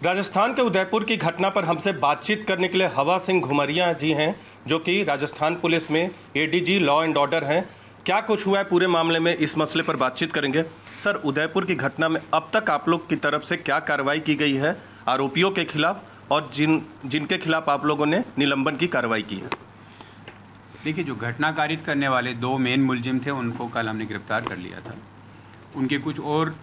राजस्थान के उदयपुर की घटना पर हमसे बातचीत करने के लिए हवा सिंह घुमरिया जी हैं, जो कि राजस्थान पुलिस में एडीजी लॉ एंड ऑर्डर हैं। क्या कुछ हुआ है पूरे मामले में, इस मसले पर बातचीत करेंगे। सर, उदयपुर की घटना में अब तक आप लोग की तरफ से क्या कार्रवाई की गई है आरोपियों के खिलाफ, और जिनके खिलाफ आप लोगों ने निलंबन की कार्रवाई की है? देखिए, जो घटना कारित करने वाले दो मेन मुलजिम थे उनको कल हमने गिरफ्तार कर लिया था। उनके कुछ और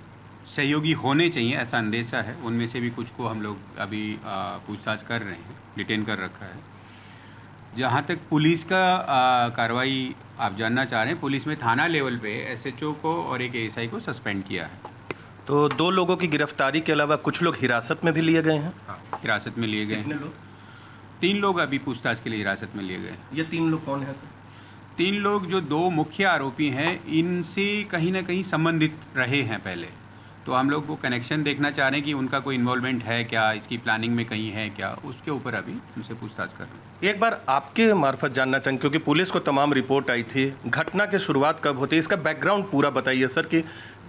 सहयोगी होने चाहिए ऐसा अंदेशा है, उनमें से भी कुछ को हम लोग अभी पूछताछ कर रहे हैं, डिटेन कर रखा है। जहाँ तक पुलिस का कार्रवाई आप जानना चाह रहे हैं, पुलिस में थाना लेवल पे एसएचओ को और एक एएसआई को सस्पेंड किया है। तो दो लोगों की गिरफ्तारी के अलावा कुछ लोग हिरासत में भी लिए गए हैं? हाँ, हिरासत में लिए गए हैं। लोग? 3 लोग अभी पूछताछ के लिए हिरासत में लिए गए। ये 3 लोग कौन हैं सर? 3 लोग जो 2 मुख्य आरोपी हैं, इनसे कहीं ना कहीं संबंधित रहे हैं पहले, तो हम लोग वो कनेक्शन देखना चाह रहे हैं कि उनका कोई इन्वॉल्वमेंट है क्या, इसकी प्लानिंग में कहीं है क्या, उसके ऊपर अभी उनसे पूछताछ कर रहे हैं। एक बार आपके मार्फत जानना चाहेंगे, क्योंकि पुलिस को तमाम रिपोर्ट आई थी, घटना की शुरुआत कब होती है, इसका बैकग्राउंड पूरा बताइए सर, कि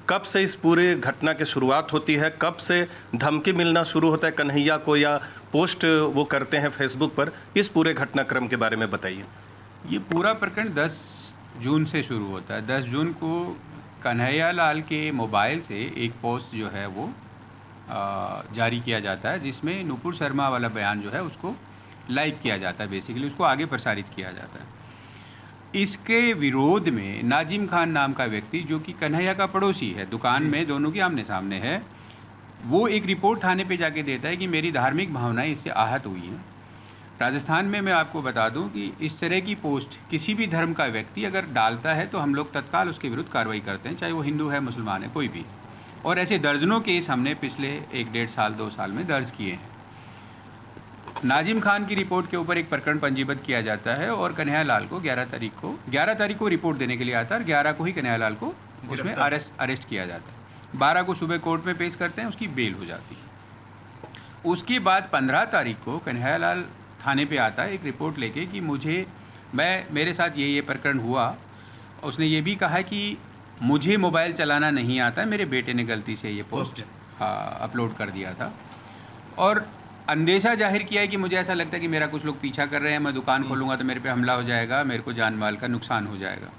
कब से इस पूरे घटना की शुरुआत होती है, कब से धमकी मिलना शुरू होता है कन्हैया को, या पोस्ट वो करते हैं फेसबुक पर, इस पूरे घटनाक्रम के बारे में बताइए। ये पूरा प्रकरण 10 जून से शुरू होता है। 10 जून को कन्हैया लाल के मोबाइल से एक पोस्ट जो है वो जारी किया जाता है, जिसमें नुपुर शर्मा वाला बयान जो है उसको लाइक किया जाता है, बेसिकली उसको आगे प्रसारित किया जाता है। इसके विरोध में नाजिम खान नाम का व्यक्ति, जो कि कन्हैया का पड़ोसी है, दुकान में दोनों के आमने सामने है, वो एक रिपोर्ट थाने पे जाके देता है कि मेरी धार्मिक भावनाएं इससे आहत हुई हैं। राजस्थान में मैं आपको बता दूं कि इस तरह की पोस्ट किसी भी धर्म का व्यक्ति अगर डालता है तो हम लोग तत्काल उसके विरुद्ध कार्रवाई करते हैं, चाहे वो हिंदू है, मुसलमान है, कोई भी। और ऐसे दर्जनों केस हमने पिछले 1-1.5 साल 2 साल में दर्ज किए हैं। नाजिम खान की रिपोर्ट के ऊपर एक प्रकरण पंजीबद्ध किया जाता है और कन्हैया लाल को 11 तारीख को रिपोर्ट देने के लिए आता है, और 11 को ही कन्हैया लाल को उसमें अरेस्ट किया जाता है। 12 को सुबह कोर्ट में पेश करते हैं, उसकी बेल हो जाती है। उसके बाद 15 तारीख को कन्हैया लाल थाने पे आता है एक रिपोर्ट लेके कि मेरे साथ ये प्रकरण हुआ। उसने ये भी कहा कि मुझे मोबाइल चलाना नहीं आता, मेरे बेटे ने गलती से ये पोस्ट अपलोड कर दिया था, और अंदेशा जाहिर किया है कि मुझे ऐसा लगता है कि मेरा कुछ लोग पीछा कर रहे हैं, मैं दुकान खोलूँगा तो मेरे पे हमला हो जाएगा, मेरे को जान माल का नुकसान हो जाएगा।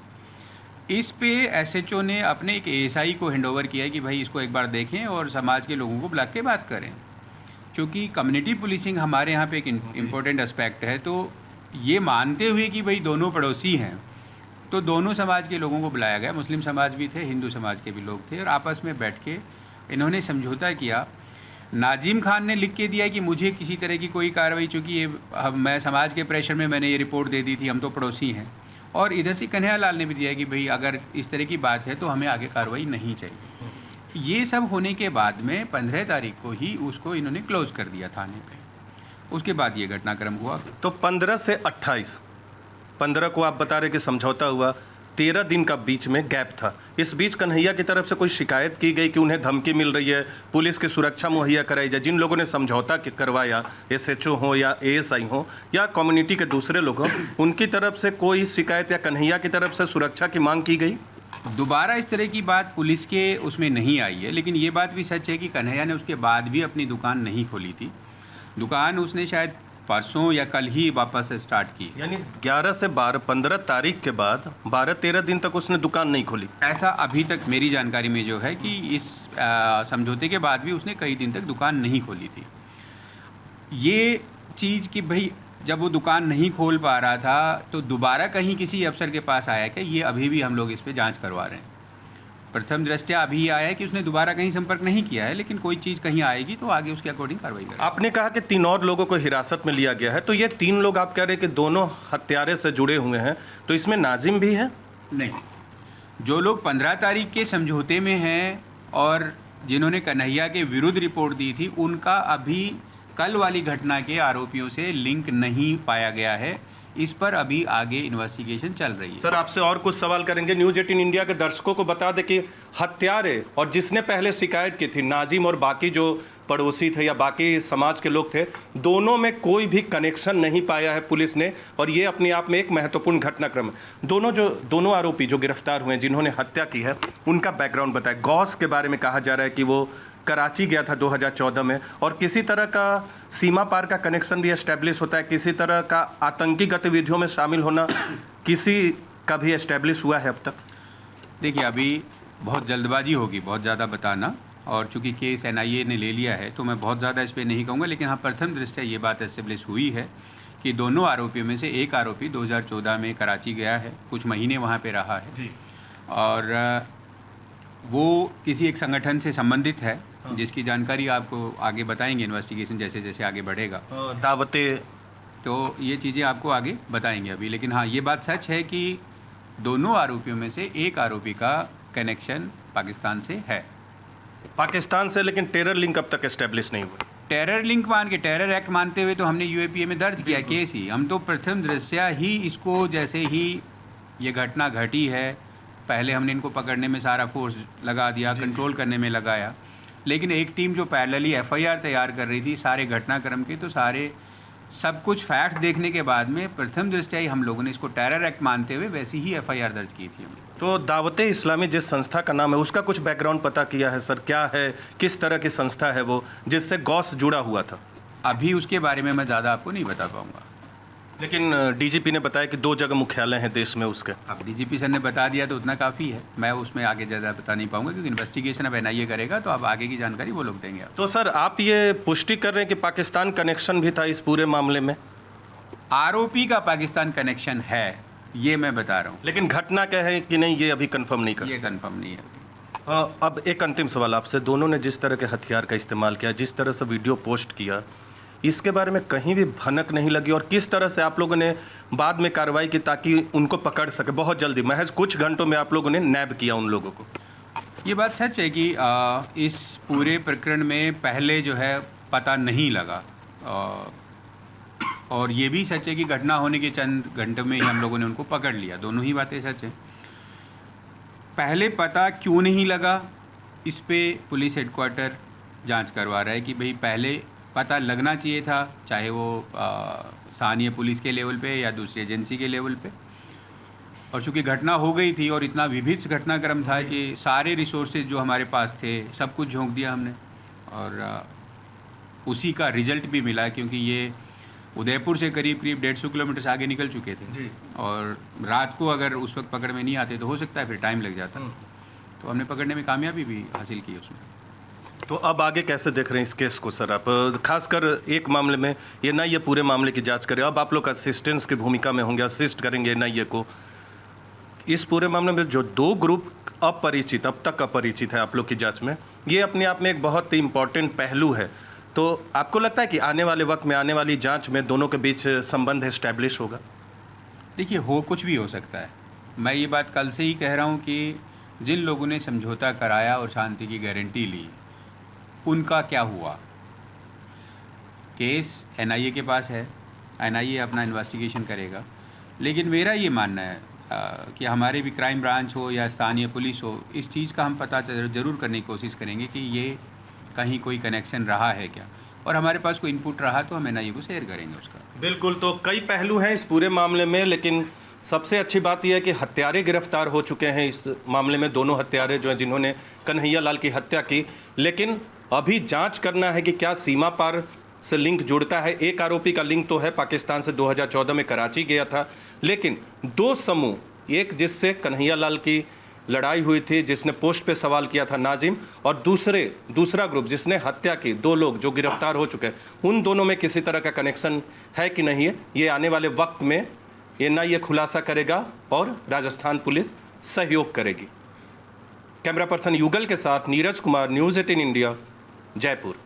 इस पे एसएचओ ने अपने एक एएसआई को हैंडओवर किया है कि भाई इसको एक बार देखें और समाज के लोगों को बुला के बात करें। क्योंकि कम्युनिटी पुलिसिंग हमारे यहाँ पे एक इम्पोर्टेंट एस्पेक्ट है, तो ये मानते हुए कि भाई दोनों पड़ोसी हैं, तो दोनों समाज के लोगों को बुलाया गया। मुस्लिम समाज भी थे, हिंदू समाज के भी लोग थे, और आपस में बैठ के इन्होंने समझौता किया। नाजिम खान ने लिख के दिया कि मुझे किसी तरह की कोई कार्रवाई, चूँकि मैं समाज के प्रेशर में मैंने ये रिपोर्ट दे दी थी, हम तो पड़ोसी हैं, और इधर से कन्हैया लाल ने भी दिया कि भाई अगर इस तरह की बात है तो हमें आगे कार्रवाई नहीं चाहिए। ये सब होने के बाद में 15 तारीख को ही उसको इन्होंने क्लोज कर दिया थाने पे। उसके बाद ये घटनाक्रम हुआ। तो 15 से 28, 15 को आप बता रहे कि समझौता हुआ, 13 दिन का बीच में गैप था। इस बीच कन्हैया की तरफ से कोई शिकायत की गई कि उन्हें धमकी मिल रही है, पुलिस की सुरक्षा मुहैया कराई जाए? जिन लोगों ने समझौता करवाया, एसएचओ हो या एएसआई हो या कम्युनिटी के दूसरे लोग हों, उनकी तरफ से कोई शिकायत या कन्हैया की तरफ से सुरक्षा की मांग की गई? दोबारा इस तरह की बात पुलिस के उसमें नहीं आई है, लेकिन ये बात भी सच है कि कन्हैया ने उसके बाद भी अपनी दुकान नहीं खोली थी। दुकान उसने शायद परसों या कल ही वापस से स्टार्ट की। यानी 11 से 15 तारीख के बाद 12-13 दिन तक उसने दुकान नहीं खोली? ऐसा अभी तक मेरी जानकारी में जो है कि इस समझौते के बाद भी उसने कई दिन तक दुकान नहीं खोली थी। ये चीज़ कि भाई जब वो दुकान नहीं खोल पा रहा था तो दोबारा कहीं किसी अफसर के पास आया कि ये अभी भी हम लोग इस पे जांच करवा रहे हैं। प्रथम दृष्टया अभी ये आया है कि उसने दोबारा कहीं संपर्क नहीं किया है, लेकिन कोई चीज़ कहीं आएगी तो आगे उसके अकॉर्डिंग कार्रवाई करेंगे। आपने कहा कि 3 और लोगों को हिरासत में लिया गया है, तो ये 3 लोग आप कह रहे हैं कि दोनों हत्यारे से जुड़े हुए हैं, तो इसमें नाजिम भी है? नहीं, जो लोग 15 तारीख के समझौते में हैं और जिन्होंने कन्हैया के विरुद्ध रिपोर्ट दी थी, उनका अभी कल वाली घटना के आरोपियों से लिंक नहीं पाया गया है। इस पर अभी आगे इन्वेस्टिगेशन चल रही है। सर, आपसे और कुछ सवाल करेंगे। न्यूज़ 18 इंडिया के दर्शकों को बता दें कि हत्यारे और जिसने पहले शिकायत की थी, नाजिम, और बाकी जो पड़ोसी थे या बाकी समाज के लोग थे, दोनों में कोई भी कनेक्शन नहीं पाया है पुलिस ने, और ये अपने आप में एक महत्वपूर्ण घटनाक्रम है। दोनों आरोपी जो गिरफ्तार हुए हैं, जिन्होंने हत्या की है, उनका बैकग्राउंड बताएं। गौस के बारे में कहा जा रहा है कि वो कराची गया था 2014 में, और किसी तरह का सीमा पार का कनेक्शन भी एस्टेब्लिश होता है, किसी तरह का आतंकी गतिविधियों में शामिल होना किसी का भी एस्टेब्लिश हुआ है अब तक? देखिए, अभी बहुत जल्दबाजी होगी बहुत ज़्यादा बताना, और चूंकि केस एनआईए ने ले लिया है तो मैं बहुत ज़्यादा इस पर नहीं कहूँगा, लेकिन हाँ, प्रथम दृष्टया ये बात एस्टेब्लिश हुई है कि दोनों आरोपियों में से एक आरोपी 2014 में कराची गया है, कुछ महीने वहाँ पे रहा है जी। और वो किसी एक संगठन से संबंधित है, जिसकी जानकारी आपको आगे बताएंगे इन्वेस्टिगेशन जैसे जैसे आगे बढ़ेगा, दावतें, तो ये चीज़ें आपको आगे बताएंगे अभी। लेकिन हाँ, ये बात सच है कि दोनों आरोपियों में से एक आरोपी का कनेक्शन पाकिस्तान से है। पाकिस्तान से, लेकिन टेरर लिंक अब तक एस्टेब्लिश नहीं हुआ। टेरर लिंक मान के, टेरर एक्ट मानते हुए तो हमने यूएपीए में दर्ज किया केस ही। हम तो प्रथम दृष्टया ही इसको, जैसे ही ये घटना घटी है, पहले हमने इनको पकड़ने में सारा फोर्स लगा दिया, कंट्रोल करने में लगाया, लेकिन एक टीम जो पैरेलली एफआईआर तैयार कर रही थी सारे घटनाक्रम के, तो सारे सब कुछ फैक्ट्स देखने के बाद में प्रथम दृष्टया ही हम लोगों ने इसको टेरर एक्ट मानते हुए वैसी ही एफआईआर दर्ज की थी हमने। तो दावते इस्लामी जिस संस्था का नाम है, उसका कुछ बैकग्राउंड पता किया है सर? क्या है, किस तरह की संस्था है वो, जिससे गौस जुड़ा हुआ था? अभी उसके बारे में मैं ज़्यादा आपको नहीं बता पाऊँगा, लेकिन डीजीपी ने बताया कि 2 जगह मुख्यालय हैं देश में उसके। अब डीजीपी सर ने बता दिया तो उतना काफ़ी है, मैं उसमें आगे ज़्यादा बता नहीं पाऊँगा, क्योंकि इन्वेस्टिगेशन अब एनआईए करेगा, तो अब आगे की जानकारी वो लोग देंगे। तो सर, आप ये पुष्टि कर रहे हैं कि पाकिस्तान कनेक्शन भी था इस पूरे मामले में? आरोपी का पाकिस्तान कनेक्शन है, ये मैं बता रहा हूँ, लेकिन घटना क्या है कि नहीं, ये अभी कंफर्म नहीं कर। ये कंफर्म नहीं है। अब एक अंतिम सवाल आपसे, दोनों ने जिस तरह के हथियार का इस्तेमाल किया, जिस तरह से वीडियो पोस्ट किया, इसके बारे में कहीं भी भनक नहीं लगी? और किस तरह से आप लोगों ने बाद में कार्रवाई की ताकि उनको पकड़ सके बहुत जल्दी? महज कुछ घंटों में आप लोगों ने नैब किया उन लोगों को। ये बात सच है कि इस पूरे प्रकरण में पहले जो है पता नहीं लगा, और ये भी सच है कि घटना होने के चंद घंटों में ही हम लोगों ने उनको पकड़ लिया। दोनों ही बातें सच हैं। पहले पता क्यों नहीं लगा, इस पे पुलिस हेडक्वार्टर जांच करवा रहा है कि भाई पहले पता लगना चाहिए था, चाहे वो स्थानीय पुलिस के लेवल पे या दूसरी एजेंसी के लेवल पे। और चूंकि घटना हो गई थी और इतना विभिन्न घटनाक्रम था कि सारे रिसोर्सेज जो हमारे पास थे सब कुछ झोंक दिया हमने, और उसी का रिजल्ट भी मिला, क्योंकि ये उदयपुर से करीब 150 किलोमीटर से आगे निकल चुके थे जी। और रात को अगर उस वक्त पकड़ में नहीं आते तो हो सकता है फिर टाइम लग जाता। तो हमने पकड़ने में कामयाबी भी हासिल की उसमें। तो अब आगे कैसे देख रहे हैं इस केस को सर आप? खासकर एक मामले में ये ना, ये पूरे मामले की जांच करें, अब आप लोग असिस्टेंस की भूमिका में होंगे, असिस्ट करेंगे एनआईए को इस पूरे मामले में। जो 2 ग्रुप अपरिचित, अब तक अपरिचित है आप लोग की जांच में, ये अपने आप में एक बहुत ही इंपॉर्टेंट पहलू है। तो आपको लगता है कि आने वाले वक्त में, आने वाली जांच में दोनों के बीच संबंध एस्टैब्लिश होगा? देखिए, हो कुछ भी हो सकता है। मैं ये बात कल से ही कह रहा हूँ कि जिन लोगों ने समझौता कराया और शांति की गारंटी ली, उनका क्या हुआ? केस एनआईए के पास है, एनआईए अपना इन्वेस्टिगेशन करेगा, लेकिन मेरा ये मानना है कि हमारे भी क्राइम ब्रांच हो या स्थानीय पुलिस हो, इस चीज़ का हम पता ज़रूर करने की कोशिश करेंगे कि ये कहीं कोई कनेक्शन रहा है क्या, और हमारे पास कोई इनपुट रहा तो हम एनआईए को शेयर करेंगे उसका। बिल्कुल। तो कई पहलू हैं इस पूरे मामले में, लेकिन सबसे अच्छी बात यह है कि हत्यारे गिरफ्तार हो चुके हैं इस मामले में, दोनों हत्यारे जो हैं जिन्होंने कन्हैया लाल की हत्या की। लेकिन अभी जांच करना है कि क्या सीमा पार से लिंक जुड़ता है। एक आरोपी का लिंक तो है, पाकिस्तान से 2014 में कराची गया था, लेकिन 2 समूह, एक जिससे कन्हैया लाल की लड़ाई हुई थी, जिसने पोस्ट पे सवाल किया था नाजिम, और दूसरा ग्रुप जिसने हत्या की, 2 लोग जो गिरफ्तार हो चुके हैं, उन दोनों में किसी तरह का कनेक्शन है कि नहीं है, ये आने वाले वक्त में एनआईए खुलासा करेगा और राजस्थान पुलिस सहयोग करेगी। कैमरा पर्सन युगल के साथ नीरज कुमार, न्यूज़ 18 इंडिया, जयपुर।